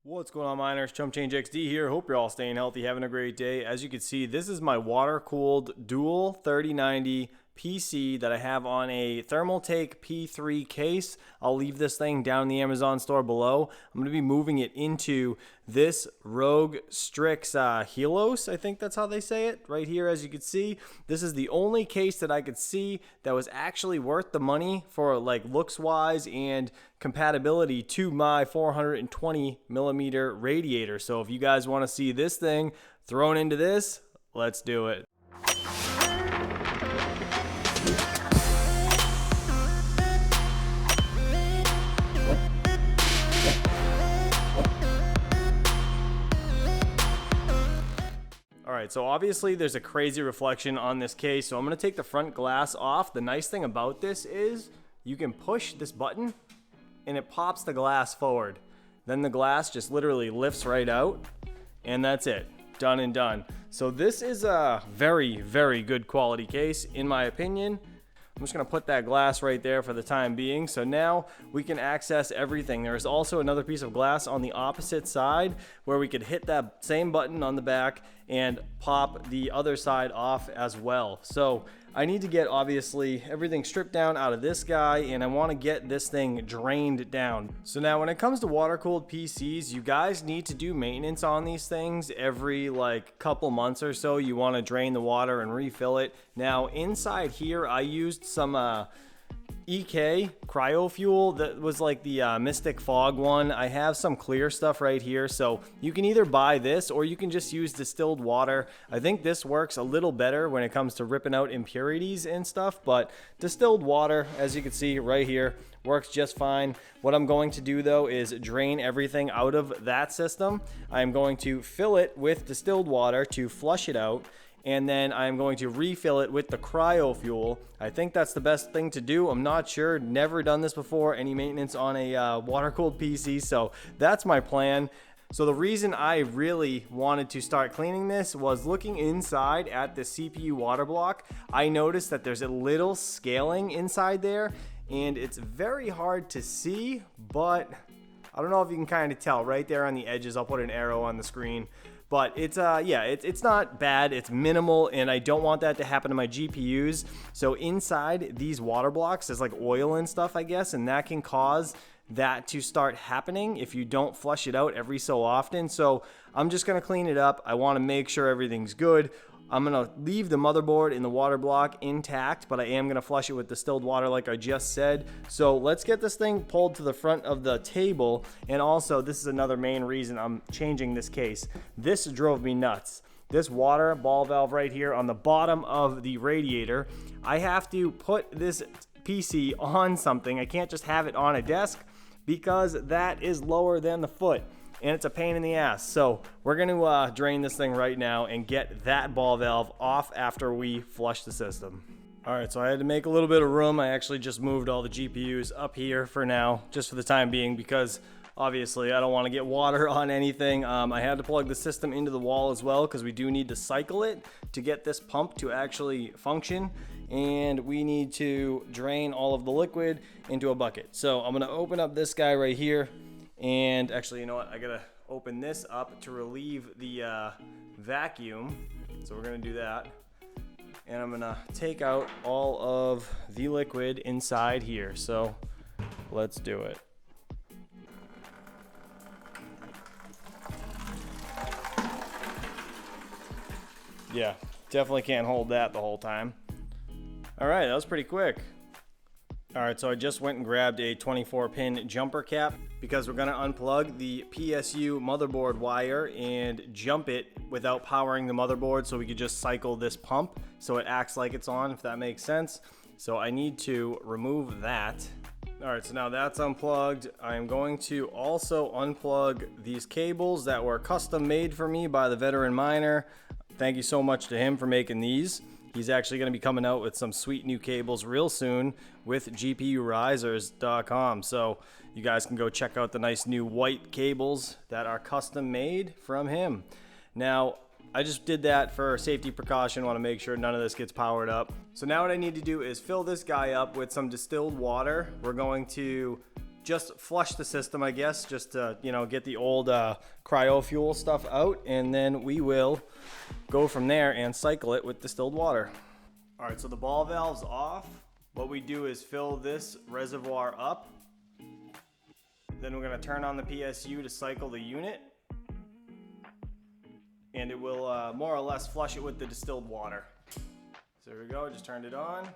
What's going on, miners? Chum Change XD here. Hope you're all staying healthy, having a great day. As you can see, this is my water-cooled dual 3090 PC that I have on a Thermaltake P3 case. I'll leave this thing down in the Amazon store below. I'm going to be moving it into this ROG Strix HIVEOS, I think that's how they say it, right here. As you can see, this is the only case that I could see that was actually worth the money for like looks wise and compatibility to my 420 millimeter radiator. So if you guys want to see this thing thrown into this, let's do it. Alright, so obviously there's a crazy reflection on this case, so I'm going to take the front glass off. The nice thing about this is you can push this button and it pops the glass forward. Then the glass just literally lifts right out, and that's it. Done and done. So this is a very, very good quality case, in my opinion. I'm just going to put that glass right there for the time being. So now we can access everything. There is also another piece of glass on the opposite side where we could hit that same button on the back and pop the other side off as well. So I need to get obviously everything stripped down out of this guy, and I want to get this thing drained down. So now when it comes to water cooled PCs, you guys need to do maintenance on these things every like couple months or so. You want to drain the water and refill it. Now inside here I used some EK cryo fuel that was like the Mystic Fog one. I have some clear stuff right here, so you can either buy this or you can just use distilled water. I think this works a little better when it comes to ripping out impurities and stuff, but distilled water, as you can see right here, works just fine. What I'm going to do though is drain everything out of that system. I'm going to fill it with distilled water to flush it out, and then I'm going to refill it with the cryo fuel. I think that's the best thing to do. I'm not sure, never done this before, any maintenance on a water-cooled PC, so that's my plan. So the reason I really wanted to start cleaning this was looking inside at the CPU water block. I noticed that there's a little scaling inside there, and it's very hard to see, but I don't know if you can kind of tell right there on the edges. I'll put an arrow on the screen. But it's yeah, it's not bad, it's minimal, and I don't want that to happen to my GPUs. So inside these water blocks there's like oil and stuff, I guess, and that can cause that to start happening if you don't flush it out every so often. So I'm just gonna clean it up. I want to make sure everything's good. I'm gonna leave the motherboard in the water block intact, but I am gonna flush it with distilled water like I just said. So let's get this thing pulled to the front of the table. And also, this is another main reason I'm changing this case. This drove me nuts. This water ball valve right here on the bottom of the radiator, I have to put this PC on something. I can't just have it on a desk because that is lower than the foot, and it's a pain in the ass. So we're going to drain this thing right now and get that ball valve off after we flush the system. All right, so I had to make a little bit of room. I actually just moved all the GPUs up here for now, just for the time being, because obviously I don't want to get water on anything. I had to plug the system into the wall as well because we do need to cycle it to get this pump to actually function, and we need to drain all of the liquid into a bucket. So I'm going to open up this guy right here. And actually, you know what? I gotta open this up to relieve the vacuum. So we're gonna do that. And I'm gonna take out all of the liquid inside here. So let's do it. Yeah, definitely can't hold that the whole time. All right, that was pretty quick. All right, so I just went and grabbed a 24-pin jumper cap because we're gonna unplug the PSU motherboard wire and jump it without powering the motherboard, so we could just cycle this pump so it acts like it's on, if that makes sense. So I need to remove that. All right, so now that's unplugged. I'm going to also unplug these cables that were custom made for me by the veteran miner. Thank you so much to him for making these. He's actually going to be coming out with some sweet new cables real soon with GPUrisers.com. So you guys can go check out the nice new white cables that are custom made from him. Now, I just did that for safety precaution. Want to make sure none of this gets powered up. So now what I need to do is fill this guy up with some distilled water. We're going to just flush the system, I guess, just to, you know, get the old cryo fuel stuff out, and then we will go from there and cycle it with distilled water. All right, so the ball valve's off. What we do is fill this reservoir up. Then we're gonna turn on the PSU to cycle the unit, and it will more or less flush it with the distilled water. So here we go, just turned it on.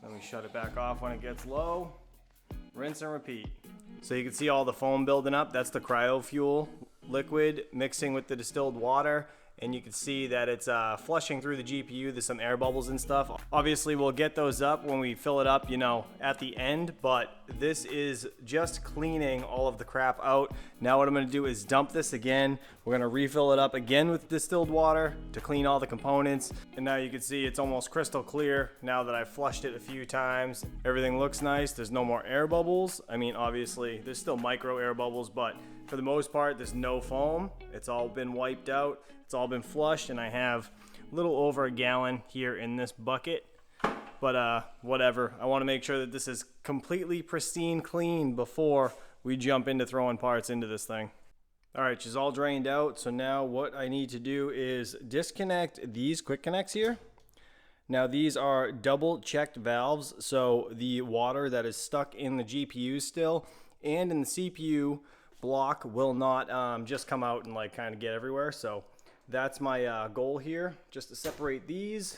Then we shut it back off when it gets low. Rinse and repeat. So you can see all the foam building up. That's the cryo fuel liquid mixing with the distilled water. And you can see that it's flushing through the GPU. There's some air bubbles and stuff. Obviously, we'll get those up when we fill it up, you know, at the end, but this is just cleaning all of the crap out. Now what I'm gonna do is dump this again. We're gonna refill it up again with distilled water to clean all the components. And now you can see it's almost crystal clear now that I've flushed it a few times. Everything looks nice. There's no more air bubbles. I mean, obviously, there's still micro air bubbles, but for the most part, there's no foam. It's all been wiped out. It's all been flushed, and I have a little over a gallon here in this bucket. But whatever. I want to make sure that this is completely pristine clean before we jump into throwing parts into this thing. All right, she's all drained out. So now what I need to do is disconnect these quick connects here. Now these are double checked valves, so the water that is stuck in the GPU still and in the CPU block will not just come out and like kind of get everywhere. So that's my goal here, just to separate these,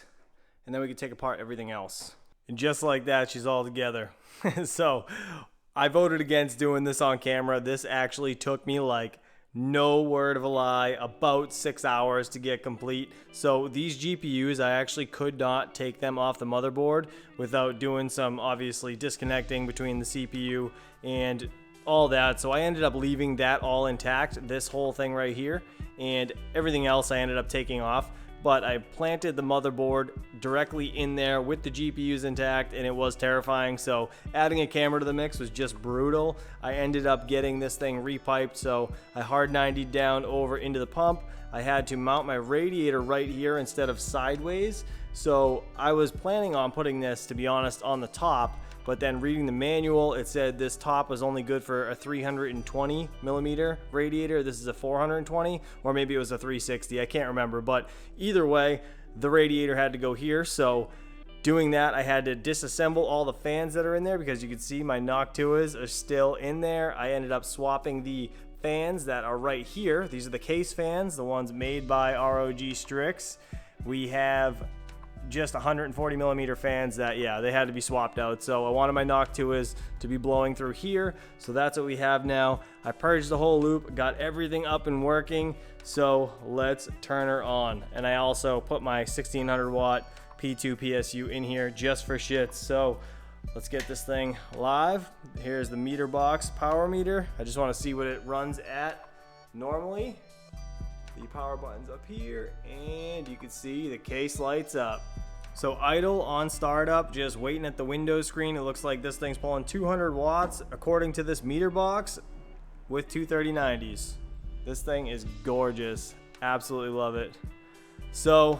and then we can take apart everything else. And just like that, she's all together. So I voted against doing this on camera. This actually took me, like, no word of a lie, about 6 hours to get complete. So these GPUs, I actually could not take them off the motherboard without doing some, obviously, disconnecting between the CPU and all that. So I ended up leaving that all intact, this whole thing right here, and everything else I ended up taking off. But I planted the motherboard directly in there with the GPUs intact, and it was terrifying. So adding a camera to the mix was just brutal. I ended up getting this thing repiped, so I hard 90'd down over into the pump. I had to mount my radiator right here instead of sideways. So I was planning on putting this, to be honest, on the top, but then reading the manual, it said this top was only good for a 320 millimeter radiator. This is a 420, or maybe it was a 360. I can't remember, but either way, the radiator had to go here. So doing that, I had to disassemble all the fans that are in there, because you can see my Noctuas are still in there. I ended up swapping the fans that are right here. These are the case fans, the ones made by ROG Strix. We have just 140 millimeter fans that, yeah, they had to be swapped out. So I wanted my Noctuas to be blowing through here, so that's what we have now. I purged the whole loop, got everything up and working, so let's turn her on. And I also put my 1600 watt P2 PSU in here just for shits. So let's get this thing live. Here's the meter box power meter. I just want to see what it runs at normally. The power button's up here, and you can see the case lights up. So idle on startup, just waiting at the Windows screen. It looks like this thing's pulling 200 watts according to this meter box with 230/90s. This thing is gorgeous. Absolutely love it. So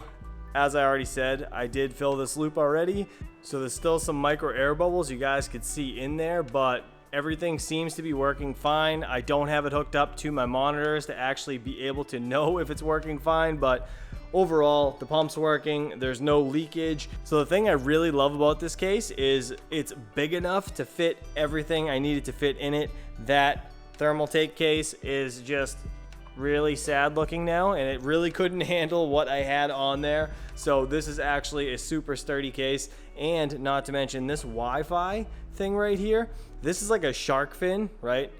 as I already said, I did fill this loop already. So there's still some micro air bubbles you guys could see in there, but everything seems to be working fine. I don't have it hooked up to my monitors to actually be able to know if it's working fine, but overall, the pump's working. There's no leakage. So the thing I really love about this case is it's big enough to fit everything I needed to fit in it. That thermal take case is just really sad looking now, and it really couldn't handle what I had on there. So this is actually a super sturdy case, and not to mention this Wi-Fi thing right here. This is like a shark fin, right?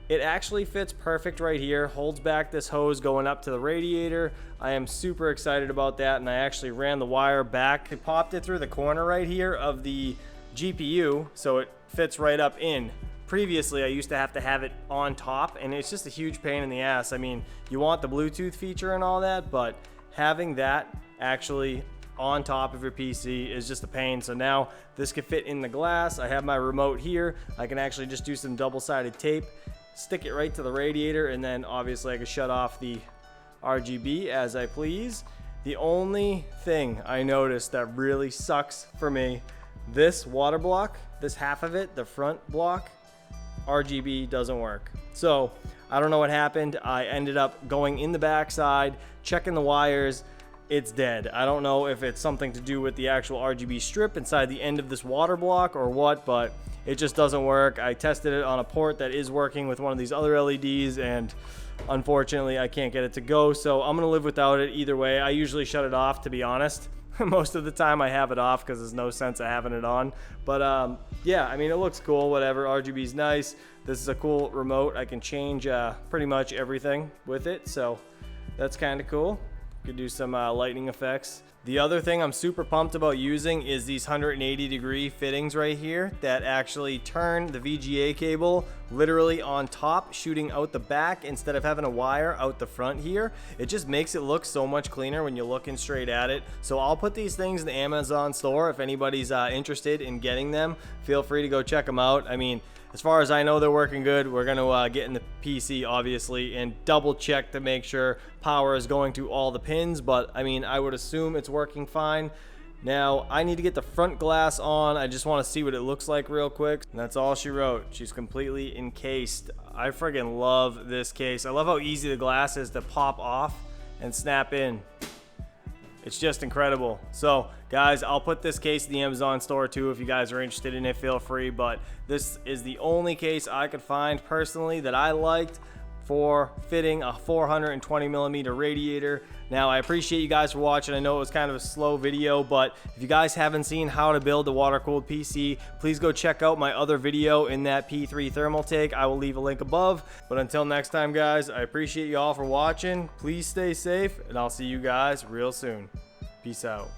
It actually fits perfect right here, holds back this hose going up to the radiator. I am super excited about that, and I actually ran the wire back. It popped it through the corner right here of the GPU, so it fits right up in. Previously, I used to have it on top, and it's just a huge pain in the ass. I mean, you want the Bluetooth feature and all that, but having that actually on top of your PC is just a pain. So now this can fit in the glass. I have my remote here. I can actually just do some double-sided tape, stick it right to the radiator, and then obviously I can shut off the RGB as I please. The only thing I noticed that really sucks for me, this water block, this half of it, the front block, RGB doesn't work. So I don't know what happened. I ended up going in the backside, checking the wires. It's dead. I don't know if it's something to do with the actual RGB strip inside the end of this water block or what, but it just doesn't work. I tested it on a port that is working with one of these other LEDs, and unfortunately I can't get it to go, so I'm gonna live without it either way. I usually shut it off, to be honest. Most of the time I have it off because there's no sense of having it on. But yeah, I mean, it looks cool, whatever. RGB's nice. This is a cool remote. I can change pretty much everything with it, so that's kind of cool. Could do some lightning effects. The other thing I'm super pumped about using is these 180-degree fittings right here that actually turn the VGA cable literally on top, shooting out the back instead of having a wire out the front here. It just makes it look so much cleaner when you're looking straight at it. So I'll put these things in the Amazon store. If anybody's interested in getting them, feel free to go check them out. I mean, as far as I know, they're working good. We're going to get in the PC, obviously, and double check to make sure power is going to all the pins. But, I mean, I would assume it's working fine. Now, I need to get the front glass on. I just want to see what it looks like real quick. And that's all she wrote. She's completely encased. I friggin' love this case. I love how easy the glass is to pop off and snap in. It's just incredible. So guys, I'll put this case in the Amazon store too. If you guys are interested in it, feel free. But this is the only case I could find personally that I liked for fitting a 420mm radiator. Now, I appreciate you guys for watching. I know it was kind of a slow video, but if you guys haven't seen how to build a water-cooled PC, please go check out my other video in that P3 thermal tank. I will leave a link above. But until next time, guys, I appreciate you all for watching. Please stay safe, and I'll see you guys real soon. Peace out.